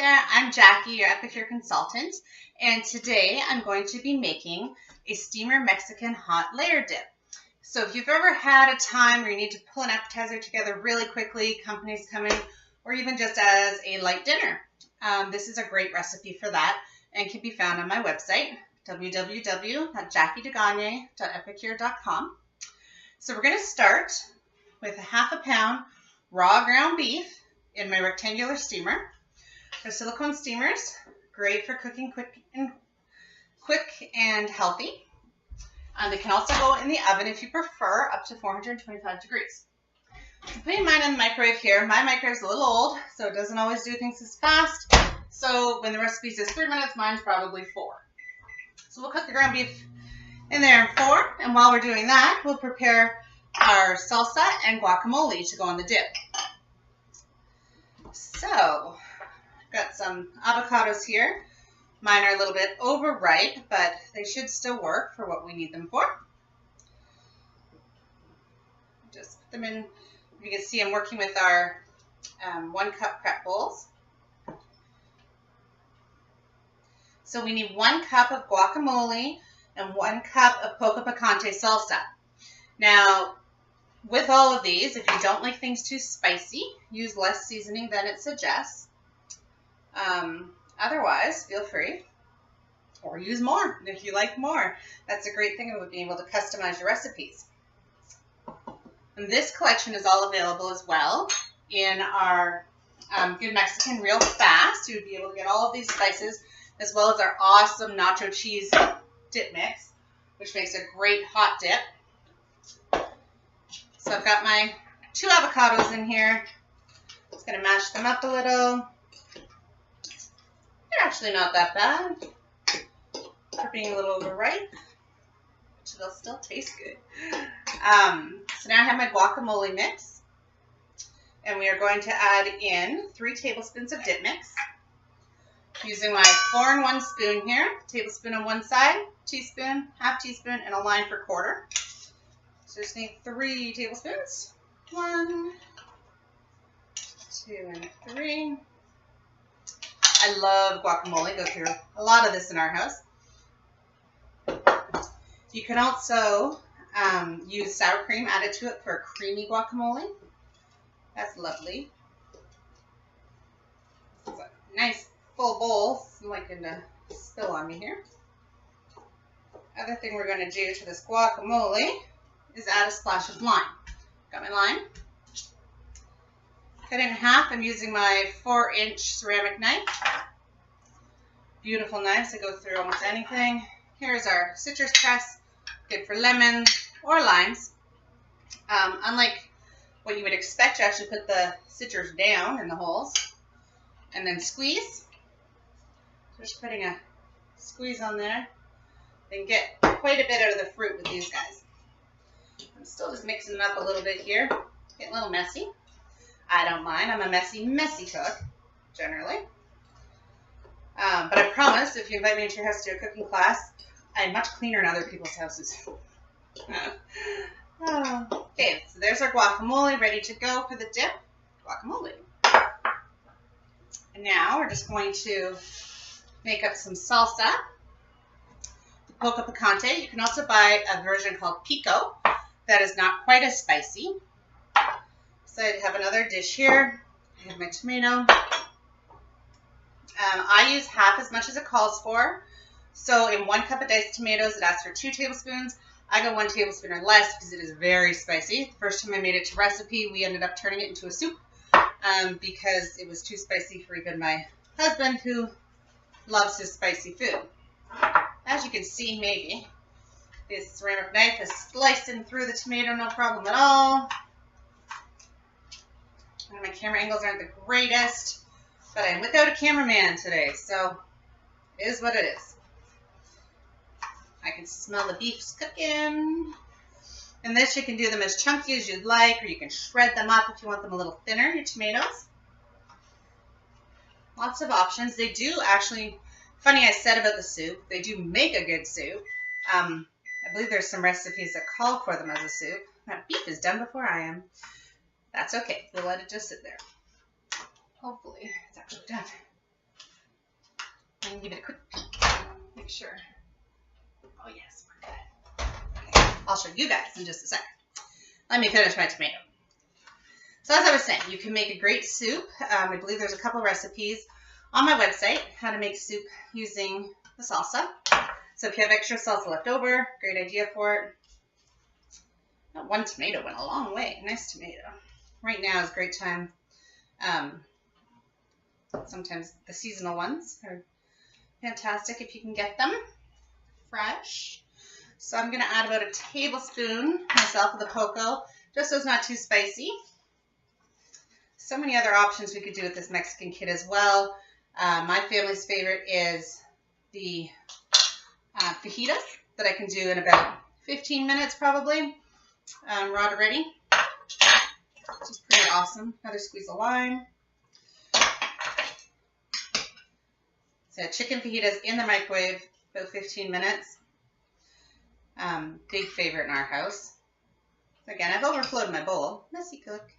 there, I'm Jackie, your Epicure consultant, and today I'm going to be making a steamer Mexican hot layer dip. So if you've ever had a time where you need to pull an appetizer together really quickly, company's coming, or even just as a light dinner, this is a great recipe for that and can be found on my website, www.jackiedegagner.epicure.com. So we're going to start with a half a pound raw ground beef in my rectangular steamer. They're silicone steamers, great for cooking quick and healthy. They can also go in the oven if you prefer, up to 425 degrees. So putting mine in the microwave here. My microwave is a little old, so it doesn't always do things as fast. So when the recipe says 3 minutes, mine's probably 4. So we'll cook the ground beef in there in 4, and while we're doing that, we'll prepare our salsa and guacamole to go on the dip. So, got some avocados here. Mine are a little bit overripe, but they should still work for what we need them for. Just put them in. You can see I'm working with our 1 cup prep bowls. So we need 1 cup of guacamole and 1 cup of poco picante salsa. Now, with all of these, if you don't like things too spicy, use less seasoning than it suggests. Otherwise, feel free, or use more if you like more. That's a great thing about being able to customize your recipes. And this collection is all available as well in our Good Mexican Real Fast. You'd be able to get all of these spices, as well as our awesome nacho cheese dip mix, which makes a great hot dip. So I've got my 2 avocados in here. Just going to mash them up a little. They're actually not that bad for being a little overripe, but they'll still taste good. So now I have my guacamole mix, and we are going to add in 3 tablespoons of dip mix. Using my 4-in-1 spoon here, tablespoon on one side, teaspoon, half teaspoon, and a line for quarter. So just need 3 tablespoons. 1, 2, and 3. I love guacamole. Go through a lot of this in our house. You can also use sour cream added to it for a creamy guacamole. That's lovely. It's a nice full bowl. I'm like going to spill on me here. Other thing we're going to do to this guacamole is add a splash of lime. Got my lime. Cut it in half. I'm using my 4-inch ceramic knife. Beautiful knives that go through almost anything. Here's our citrus press, good for lemons or limes. Unlike what you would expect, you actually put the citrus down in the holes and then squeeze. So just putting a squeeze on there. Then get quite a bit out of the fruit with these guys. I'm still just mixing it up a little bit here. Getting a little messy. I don't mind. I'm a messy cook, generally. But I promise, if you invite me into your house to do a cooking class, I'm much cleaner in other people's houses. Okay, so there's our guacamole ready to go for the dip. Guacamole. And now we're just going to make up some salsa. The poco picante. You can also buy a version called pico that is not quite as spicy. So I have another dish here. I have my tomato. I use half as much as it calls for. So in 1 cup of diced tomatoes, it asks for 2 tablespoons. I go 1 tablespoon or less because it is very spicy. The first time I made it to recipe, we ended up turning it into a soup because it was too spicy for even my husband, who loves his spicy food. As you can see, maybe, this ceramic knife is slicing through the tomato, no problem at all. My camera angles aren't the greatest, but I'm without a cameraman today, so it is what it is. I can smell the beef's cooking. And this, you can do them as chunky as you'd like, or you can shred them up if you want them a little thinner, your tomatoes. Lots of options. They do actually, funny I said about the soup, they do make a good soup. I believe there's some recipes that call for them as a soup. That beef is done before I am. That's okay. We'll let it just sit there. Hopefully, it's actually done. and give it a quick peek. Make sure. Oh yes, we're good. Okay. I'll show you guys in just a second. Let me finish my tomato. So as I was saying, you can make a great soup. I believe there's a couple recipes on my website, how to make soup using the salsa. So if you have extra salsa left over, great idea for it. That one tomato went a long way. Nice tomato. Right now is a great time. Sometimes the seasonal ones are fantastic if you can get them fresh. So I'm going to add about a tablespoon myself of the cocoa, just so it's not too spicy. So many other options we could do with this Mexican kit as well. My family's favorite is the fajitas that I can do in about 15 minutes probably. Raw to ready. Which is pretty awesome. Another squeeze of lime. So chicken fajitas in the microwave, about 15 minutes. Big favorite in our house. So again, I've overflowed my bowl. Messy cook.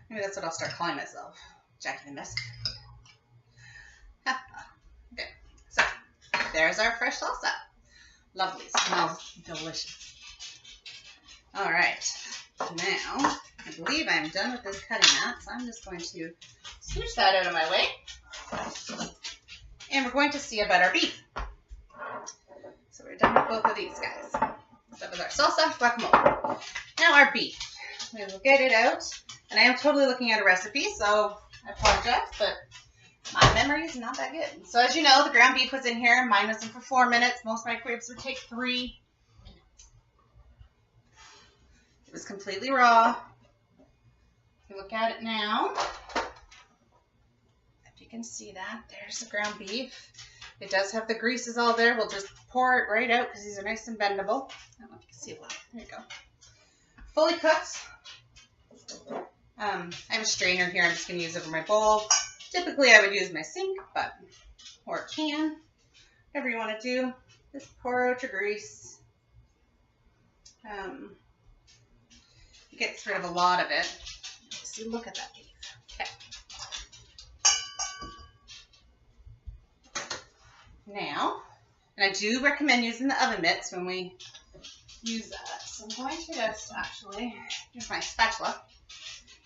Maybe that's what I'll start calling myself. Jackie the Mess. Okay, so there's our fresh salsa. Lovely, smells delicious. All right, now I believe I'm done with this cutting mat, so I'm just going to switch that out of my way. And we're going to see about our beef. So we're done with both of these guys. So that was our salsa, guacamole. Now our beef. We will get it out. And I am totally looking at a recipe, so I apologize, but my memory is not that good. So as you know, the ground beef was in here. Mine was in for 4 minutes. Most microwaves would take 3. It was completely raw. If you look at it now, if you can see that, there's the ground beef. It does have the greases all there. We'll just pour it right out because these are nice and bendable. I don't know if you can see it well. There you go. Fully cooked. I have a strainer here. I'm just going to use over my bowl. Typically, I would use my sink, but or a can, whatever you want to do. Just pour out your grease. It gets rid of a lot of it. So look at that beef. Okay. Now, and I do recommend using the oven mitts when we use that. So I'm going to just actually use my spatula.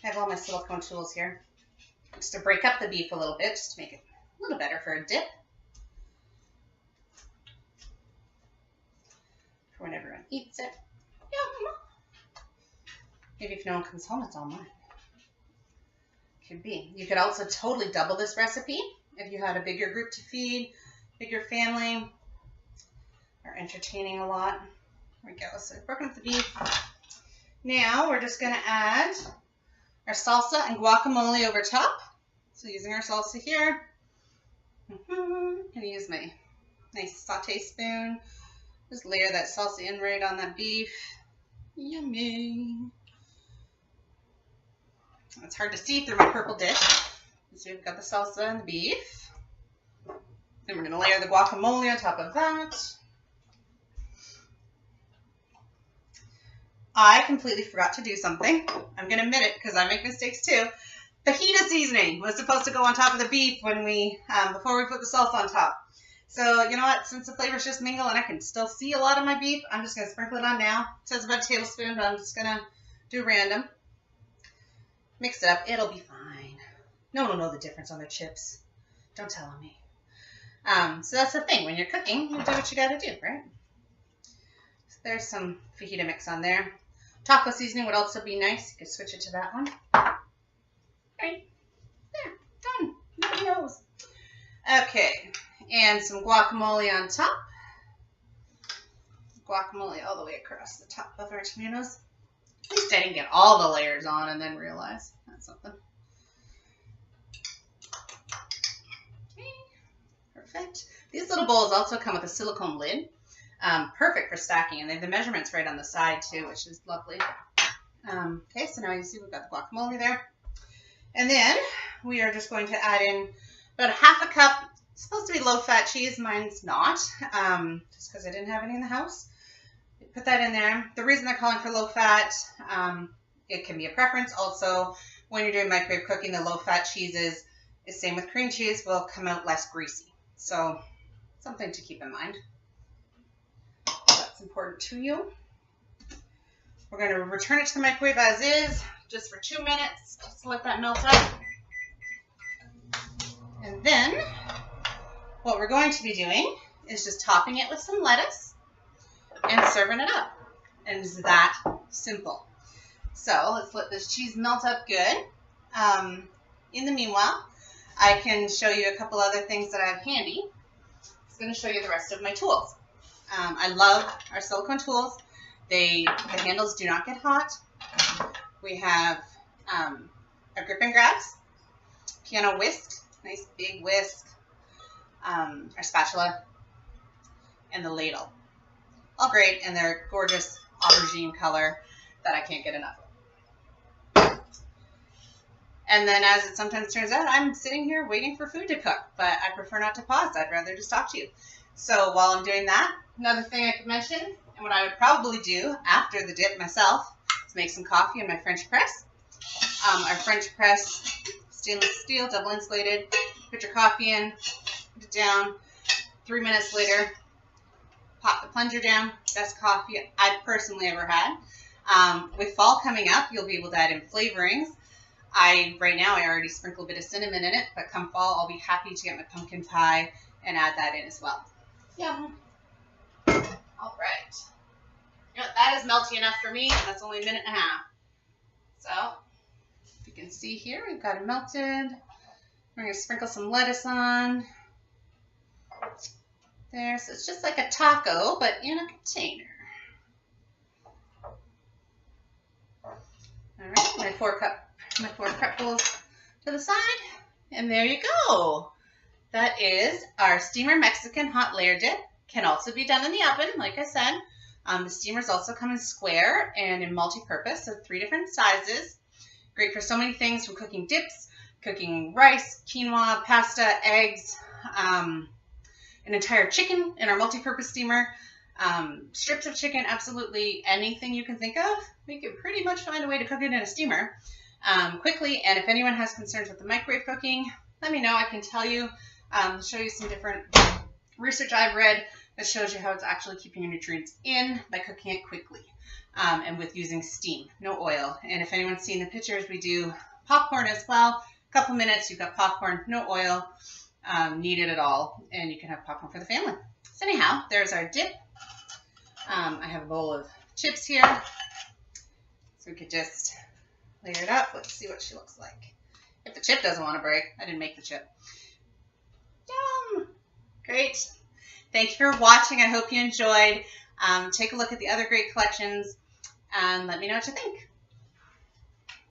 I have all my silicone tools here. Just to break up the beef a little bit, just to make it a little better for a dip. For when everyone eats it. Yum! Maybe if no one comes home, it's all mine. Could be. You could also totally double this recipe if you had a bigger group to feed, bigger family, or entertaining a lot. There we go. So I've broken up the beef. Now we're just going to add our salsa and guacamole over top. So using our salsa here. I'm going to use my nice saute spoon. Just layer that salsa in right on that beef. Yummy. It's hard to see through my purple dish. So we've got the salsa and the beef. Then we're going to layer the guacamole on top of that. I completely forgot to do something. I'm going to admit it because I make mistakes too. Fajita seasoning was supposed to go on top of the beef when we, before we put the salsa on top. So you know what? Since the flavors just mingle and I can still see a lot of my beef, I'm just going to sprinkle it on now. It says about a tablespoon, but I'm just going to do random. Mix it up. It'll be fine. No one will know the difference on their chips. Don't tell on me. So that's the thing. When you're cooking, you do what you got to do, right? So there's some fajita mix on there. Taco seasoning would also be nice. You could switch it to that one. Right. There. Done. Nobody knows. Okay. And some guacamole on top. Guacamole all the way across the top of our tomatoes. At least I didn't get all the layers on and then realize that's something. Okay. Perfect. These little bowls also come with a silicone lid. Perfect for stacking, and they have the measurements right on the side too, which is lovely. Okay, so now you see we've got the guacamole there. And then we are just going to add in about ½ a cup. It's supposed to be low-fat cheese. Mine's not, just because I didn't have any in the house. Put that in there. The reason they're calling for low-fat, it can be a preference. Also, when you're doing microwave cooking, the low-fat cheeses, is same with cream cheese, will come out less greasy. So something to keep in mind. That's important to you. We're going to return it to the microwave as is, just for 2 minutes, just to let that melt up. And then what we're going to be doing is just topping it with some lettuce and serving it up. And it's that simple. So let's let this cheese melt up good. In the meanwhile, I can show you a couple other things that I have handy. I'm going to show you the rest of my tools. I love our silicone tools. The handles do not get hot. We have our grip and grabs, piano whisk, nice big whisk, our spatula, and the ladle. All great, and they're gorgeous aubergine color that I can't get enough of. And then, as it sometimes turns out, I'm sitting here waiting for food to cook, but I prefer not to pause. I'd rather just talk to you. So while I'm doing that, another thing I could mention, and what I would probably do after the dip myself, is make some coffee in my French press. Our French press, stainless steel, double insulated. Put your coffee in, put it down. 3 minutes later, pop the plunger down. Best coffee I've personally ever had. With fall coming up, you'll be able to add in flavorings. Right now, I already sprinkle a bit of cinnamon in it, but come fall, I'll be happy to get my pumpkin pie and add that in as well. Yum. All right. You know, that is melty enough for me. That's only a minute and a half. So, if you can see here, we've got it melted. We're going to sprinkle some lettuce on. There, so it's just like a taco, but in a container. All right, my four prep bowls to the side, and there you go. That is our steamer Mexican hot layer dip. Can also be done in the oven, like I said. The steamers also come in square and in multi-purpose, so 3 different sizes. Great for so many things, from cooking dips, cooking rice, quinoa, pasta, eggs, an entire chicken in our multi-purpose steamer, strips of chicken, absolutely anything you can think of. We can pretty much find a way to cook it in a steamer quickly. And if anyone has concerns with the microwave cooking, let me know. I can tell you, show you some different research I've read that shows you how it's actually keeping your nutrients in by cooking it quickly and with using steam, no oil. And if anyone's seen the pictures, we do popcorn as well. A couple minutes, you've got popcorn, no oil needed at all, and you can have popcorn for the family. So anyhow, there's our dip. I have a bowl of chips here, so we could just layer it up. Let's see what she looks like. If the chip doesn't want to break, I didn't make the chip. Yum! Great. Thank you for watching. I hope you enjoyed. Take a look at the other great collections and let me know what you think.